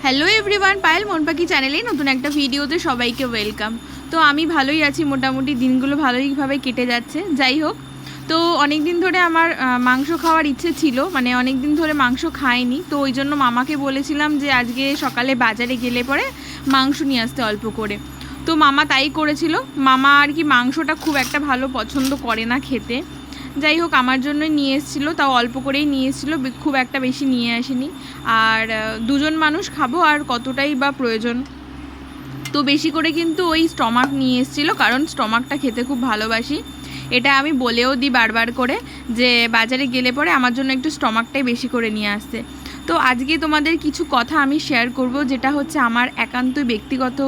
Hello everyone, Payel মন পাখি চ্যানেলে নতুন একটা ভিডিওতে সবাইকে ওয়েলকাম। তো আমি ভালোই আছি, মোটামুটি দিনগুলো ভালোইভাবে কেটে যাচ্ছে। যাই হোক, তো অনেক দিন ধরে আমার মাংস খাওয়ার ইচ্ছে ছিল, মানে অনেক দিন ধরে মাংস খাইনি। তো ওই জন্য মামাকে বলেছিলাম যে আজকে সকালে বাজারে গেলে পরে মাংস নিয়ে আসতে অল্প করে। তো মামা তাই করেছিল। মামা আর কি মাংসটা খুব একটা ভালো পছন্দ করে না খেতে। যাই হোক, আমার জন্যই নিয়ে এসেছিলো, তাও অল্প করেই নিয়ে এসেছিলো, খুব একটা বেশি নিয়ে আসেনি। আর দুজন মানুষ খাবো, আর কতটাই বা প্রয়োজন। তো বেশি করে কিন্তু ওই স্টমাক নিয়ে এসেছিলো, কারণ স্টমাকটা খেতে খুব ভালোবাসি। এটা আমি বলেও দিই বারবার করে যে বাজারে গেলে পরে আমার জন্য একটু স্টমাকটাই বেশি করে নিয়ে আসতে। তো আজকে তোমাদের কিছু কথা আমি শেয়ার করব, যেটা হচ্ছে আমার একান্তই ব্যক্তিগত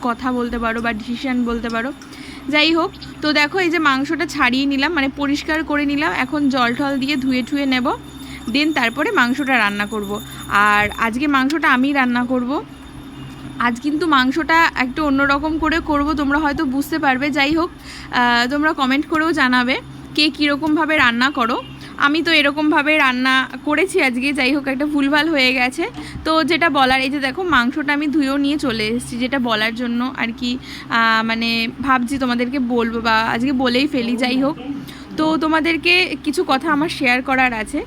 কথা বলতে পারো বা ডিসিশান বলতে পারো। যাই হোক, তো দেখো এই যে মাংসটা ছাড়িয়ে নিলাম, মানে পরিষ্কার করে নিলাম। এখন জল টল দিয়ে ধুয়ে ঠুয়ে নেব, দেন তারপরে মাংসটা রান্না করব। আর আজকে মাংসটা আমি রান্না করব। আজ কিন্তু মাংসটা একটু অন্যরকম করে করব, তোমরা হয়তো বুঝতে পারবে। যাই হোক, তোমরা কমেন্ট করেও জানাবে কে কীরকমভাবে রান্না করো। আমি তো এরকমভাবে রান্না করেছি আজকে। যাই হোক, একটা ভুলভাল হয়ে গেছে। তো যেটা বলার, এই যে দেখো মাংসটা আমি ধুয়েও নিয়ে চলে এসেছি, যেটা বলার জন্য আর কি মানে ভাবছি তোমাদেরকে বলবো বা আজকে বলেই ফেলি। যাই হোক, তো তোমাদেরকে কিছু কথা আমার শেয়ার করার আছে।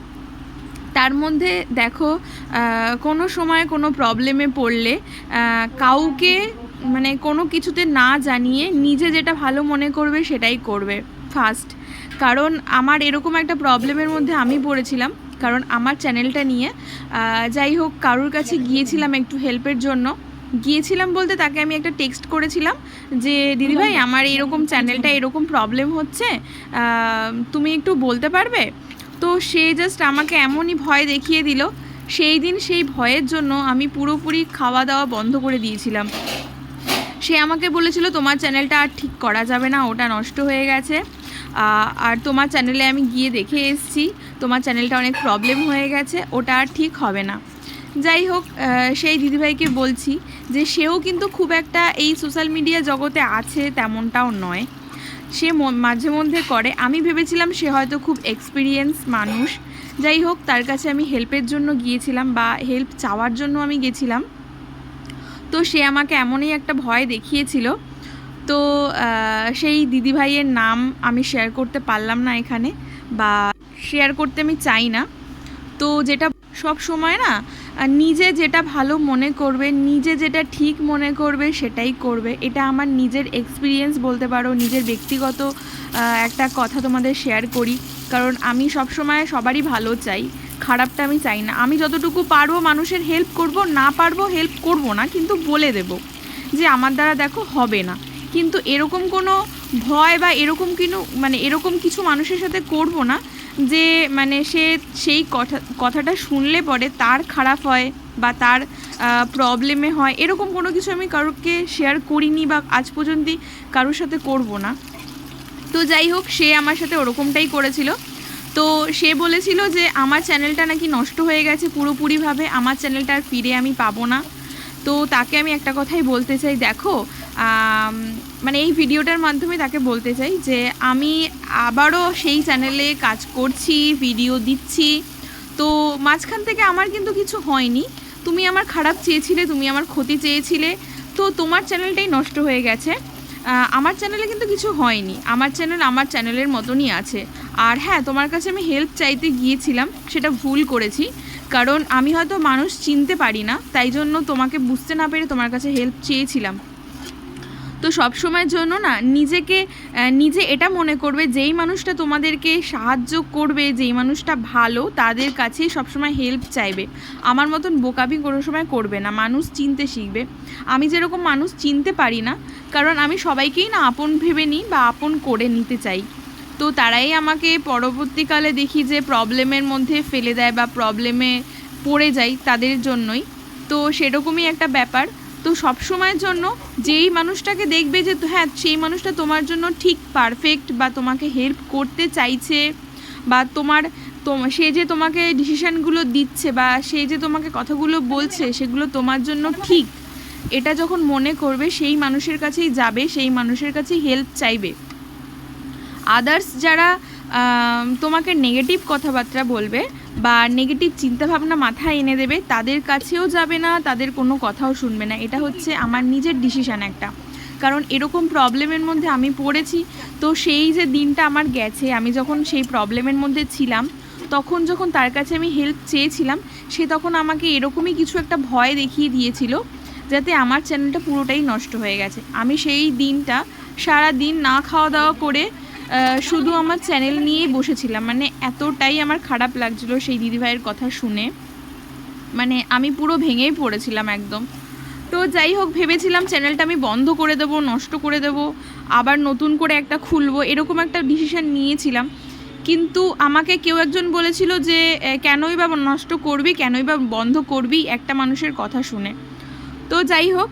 তার মধ্যে দেখো, কোনো সময় কোনো প্রবলেমে পড়লে কাউকে মানে কোনো কিছুতে না জানিয়ে নিজে যেটা ভালো মনে করবে সেটাই করবে ফার্স্ট। কারণ আমার এরকম একটা প্রবলেমের মধ্যে আমি পড়েছিলাম, কারণ আমার চ্যানেলটা নিয়ে যাই হোক কারোর কাছে গিয়েছিলাম একটু হেল্পের জন্য। গিয়েছিলাম বলতে তাকে আমি একটা টেক্সট করেছিলাম যে দিদিভাই আমার এরকম চ্যানেলটা এরকম প্রবলেম হচ্ছে, তুমি একটু বলতে পারবে? তো সে জাস্ট আমাকে এমনই ভয় দেখিয়ে দিল। সেই দিন সেই ভয়ের জন্য আমি পুরোপুরি খাওয়া দাওয়া বন্ধ করে দিয়েছিলাম। সে আমাকে বলেছিল তোমার চ্যানেলটা আর ঠিক করা যাবে না, ওটা নষ্ট হয়ে গেছে। আর তোমার চ্যানেলে আমি গিয়ে দেখে এসেছি, তোমার চ্যানেলটা অনেক প্রবলেম হয়ে গেছে, ওটা আর ঠিক হবে না। যাই হোক, সেই দিদিভাইকে বলছি যে সেও কিন্তু খুব একটা এই সোশ্যাল মিডিয়া জগতে আছে তেমনটাও নয়, সে মাঝে মধ্যে করে। আমি ভেবেছিলাম সে হয়তো খুব এক্সপিরিয়েন্স মানুষ। যাই হোক, তার কাছে আমি হেল্পের জন্য গিয়েছিলাম বা হেল্প চাওয়ার জন্য আমি গেছিলাম। তো সে আমাকে এমনই একটা ভয় দেখিয়েছিল। তো সেই দিদিভাইয়ের নাম আমি শেয়ার করতে পারলাম না এখানে, বা শেয়ার করতে আমি চাই না। তো যেটা সব সময় না, নিজে যেটা ভালো মনে করবে, নিজে যেটা ঠিক মনে করবে সেটাই করবে। এটা আমার নিজের এক্সপিরিয়েন্স বলতে পারো, নিজের ব্যক্তিগত একটা কথা তোমাদের শেয়ার করি। কারণ আমি সব সময় সবারই ভালো চাই, খারাপটা আমি চাই না। আমি যতটুকু পারবো মানুষের হেল্প করব, না পারবো হেল্প করব না, কিন্তু বলে দেব যে আমার দ্বারা দেখো হবে না। কিন্তু এরকম কোনো ভয় বা এরকম এরকম কিছু মানুষের সাথে করব না যে মানে সে সেই কথাটা শুনলে পরে তার খারাপ হয় বা তার প্রবলেমে হয়, এরকম কোনো কিছু আমি কারোকে শেয়ার করিনি বা আজ পর্যন্ত কারোর সাথে করব না। তো যাই হোক, সে আমার সাথে ওরকমটাই করেছিল। তো সে বলেছিল যে আমার চ্যানেলটা নাকি নষ্ট হয়ে গেছে পুরোপুরিভাবে, আমার চ্যানেলটা আর ফিরে আমি পাবো না। তো তাকে আমি একটা কথাই বলতে চাই, দেখো মানে এই ভিডিওটার মাধ্যমে তাকে বলতে চাই যে আমি আবারও সেই চ্যানেলে কাজ করছি, ভিডিও দিচ্ছি। তো মাঝখান থেকে আমার কিন্তু কিছু হয়নি। তুমি আমার খারাপ চেয়েছিলে, তুমি আমার ক্ষতি চেয়েছিলে, তো তোমার চ্যানেলটাই নষ্ট হয়ে গেছে। আমার চ্যানেলে কিন্তু কিছু হয়নি, আমার চ্যানেল আমার চ্যানেলের মতনই আছে। আর হ্যাঁ, তোমার কাছে আমি হেল্প চাইতে গিয়েছিলাম, সেটা ভুল করেছি। কারণ আমি হয়তো মানুষ চিনতে পারি না, তাই জন্য তোমাকে বুঝতে না পেরে তোমার কাছে হেল্প চেয়েছিলাম। তো সব সময়ের জন্য না নিজে এটা মনে করবে, যেই মানুষটা তোমাদেরকে সাহায্য করবে, যেই মানুষটা ভালো, তাদের কাছেই সবসময় হেল্প চাইবে। আমার মতন বোকামি কোনো সময় করবে না, মানুষ চিনতে শিখবে। আমি যেরকম মানুষ চিনতে পারি না, কারণ আমি সবাইকেই না আপন ভেবে নিই বা আপন করে নিতে চাই। তো তারাই আমাকে পরবর্তীকালে দেখি যে প্রবলেমের মধ্যে ফেলে দেয় বা প্রবলেমে পড়ে যাই তাদের জন্যই। তো সেরকমই একটা ব্যাপার। তো সব সময়ের জন্য যেই মানুষটাকে দেখবে যে হ্যাঁ সেই মানুষটা তোমার জন্য ঠিক পারফেক্ট বা তোমাকে হেল্প করতে চাইছে, বা সে যে তোমাকে ডিসিশানগুলো দিচ্ছে বা সে যে তোমাকে কথাগুলো বলছে সেগুলো তোমার জন্য ঠিক, এটা যখন মনে করবে সেই মানুষের কাছেই যাবে, সেই মানুষের কাছেই হেল্প চাইবে। আদার্স যারা তোমাকে নেগেটিভ কথাবার্তা বলবে বা নেগেটিভ চিন্তাভাবনা মাথায় এনে দেবে তাদের কাছেও যাবে না, তাদের কোনো কথাও শুনবে না। এটা হচ্ছে আমার নিজের ডিসিশান একটা, কারণ এরকম প্রবলেমের মধ্যে আমি পড়েছি। তো সেই যে দিনটা আমার গেছে, আমি যখন সেই প্রবলেমের মধ্যে ছিলাম, তখন যখন তার কাছে আমি হেল্প চেয়েছিলাম, সে তখন আমাকে এরকমই কিছু একটা ভয় দেখিয়ে দিয়েছিল, যাতে আমার চ্যানেলটা পুরোটাই নষ্ট হয়ে গেছে। আমি সেই দিনটা সারা দিন না খাওয়া দাওয়া করে শুধু আমার চ্যানেল নিয়েই বসেছিলাম। মানে এতটাই আমার খারাপ লাগছিলো সেই দিদিভাইয়ের কথা শুনে, মানে আমি পুরো ভেঙেই পড়েছিলাম একদম। তো যাই হোক, ভেবেছিলাম চ্যানেলটা আমি বন্ধ করে দেবো, নষ্ট করে দেবো, আবার নতুন করে একটা খুলবো, এরকম একটা ডিসিশান নিয়েছিলাম। কিন্তু আমাকে কেউ একজন বলেছিল যে কেনই বা নষ্ট করবি, কেনই বা বন্ধ করবি একটা মানুষের কথা শুনে। তো যাই হোক,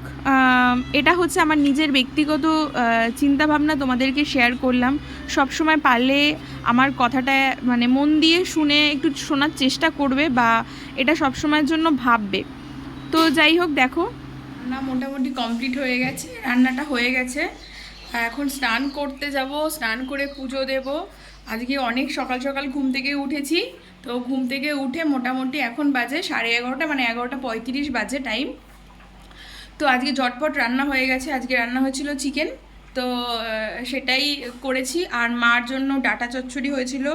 এটা হচ্ছে আমার নিজের ব্যক্তিগত চিন্তাভাবনা, তোমাদেরকে শেয়ার করলাম। সব সময় পারলে আমার কথাটা মানে মন দিয়ে শুনে একটু শোনার চেষ্টা করবে, বা এটা সব সময়ের জন্য ভাববে। তো যাই হোক, দেখো রান্না মোটামুটি কমপ্লিট হয়ে গেছে, রান্নাটা হয়ে গেছে। এখন স্নান করতে যাব, স্নান করে পুজো দেব। আজকে অনেক সকাল সকাল ঘুম থেকে উঠেছি। তো ঘুম থেকে উঠে মোটামুটি এখন বাজে 11:30, মানে 11:35 বাজে টাইম। তো আজকে ঝটপট রান্না হয়ে গেছে। আজকে রান্না হয়েছিল চিকেন, তো সেটাই করেছি। আর মার জন্য ডাটা চচ্চড়ি হয়েছিল,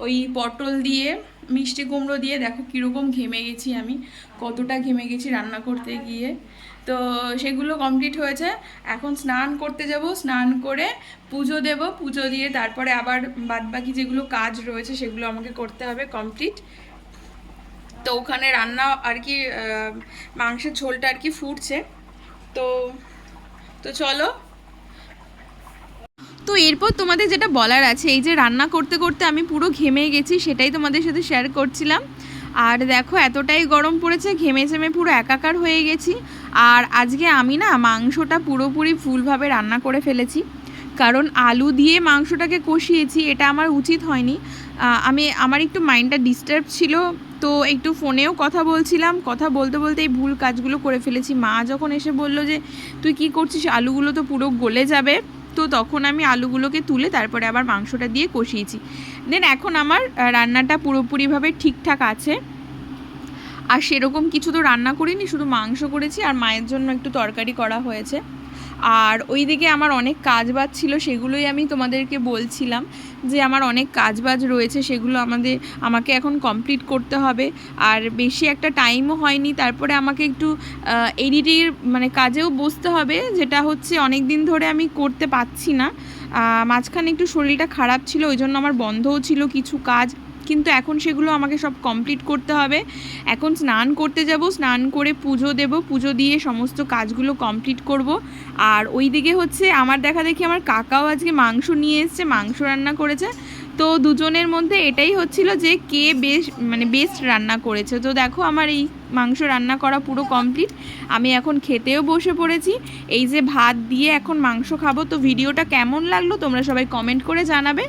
ওই পটল দিয়ে মিষ্টি কুমড়ো দিয়ে। দেখো কীরকম ঘেমে গেছি আমি, কতটা ঘেমে গেছি রান্না করতে গিয়ে। তো সেগুলো কমপ্লিট হয়েছে। এখন স্নান করতে যাব, স্নান করে পুজো দেব, পুজো দিয়ে তারপরে আবার বাদবাকি যেগুলো কাজ রয়েছে সেগুলো আমাকে করতে হবে কমপ্লিট। তো ওখানে রান্না আর কি, মাংসের ঝোলটা আর কি ফুটছে। তো তো চলো। তো এরপর তোমাদের যেটা বলার আছে, এই যে রান্না করতে করতে আমি পুরো ঘেমে গেছি, সেটাই তোমাদের সাথে শেয়ার করছিলাম। আর দেখো এতটাই গরম পড়েছে, ঘেমে চেমে পুরো একাকার হয়ে গেছি। আর আজকে আমি না মাংসটা পুরোপুরি ফুলভাবে রান্না করে ফেলেছি, কারণ আলু দিয়ে মাংসটাকে কষিয়েছি, এটা আমার উচিত হয়নি। আমার একটু মাইন্ডটা ডিস্টার্ব ছিল, তো একটু ফোনেও কথা বলছিলাম, কথা বলতে বলতে এই ভুল কাজগুলো করে ফেলেছি। মা যখন এসে বলল যে তুই কি করছিস, আলুগুলো তো পুরো গলে যাবে, তো তখন আমি আলুগুলোকে তুলে তারপরে আবার মাংসটা দিয়ে কষিয়েছি। দেন এখন আমার রান্নাটা পুরোপুরিভাবে ঠিকঠাক আছে। আর সেরকম কিছু তো রান্না করিনি, শুধু মাংস করেছি আর মায়ের জন্য একটু তরকারি করা হয়েছে। আর ওই দিকে আমার অনেক কাজবাজ ছিল, সেগুলোই আমি তোমাদেরকে বলছিলাম যে আমার অনেক কাজবাজ রয়েছে, সেগুলো আমাকে এখন কমপ্লিট করতে হবে। আর বেশি একটা টাইমও হয়নি, তারপরে আমাকে একটু এডিটের মানে কাজেও বসতে হবে, যেটা হচ্ছে অনেক দিন ধরে আমি করতে পারছি না। মাঝখানে একটু শরীরটা খারাপ ছিল, ওই জন্য আমার বন্ধও ছিল কিছু কাজ, কিন্তু এখন সেগুলো আমাকে সব কমপ্লিট করতে হবে। এখন স্নান করতে যাব, স্নান করে পুজো দেব, পুজো দিয়ে সমস্ত কাজগুলো কমপ্লিট করব। আর ওই দিকে হচ্ছে আমার দেখা দেখি আমার কাকাও আজকে মাংস নিয়ে এসছে, মাংস রান্না করেছে। তো দুজনের মধ্যে এটাই হচ্ছিল যে কে বেস্ট রান্না করেছে। তো দেখো আমার এই মাংস রান্না করা পুরো কমপ্লিট, আমি এখন খেতেও বসে পড়েছি। এই যে ভাত দিয়ে এখন মাংস খাবো। তো ভিডিওটা কেমন লাগলো তোমরা সবাই কমেন্ট করে জানাবে।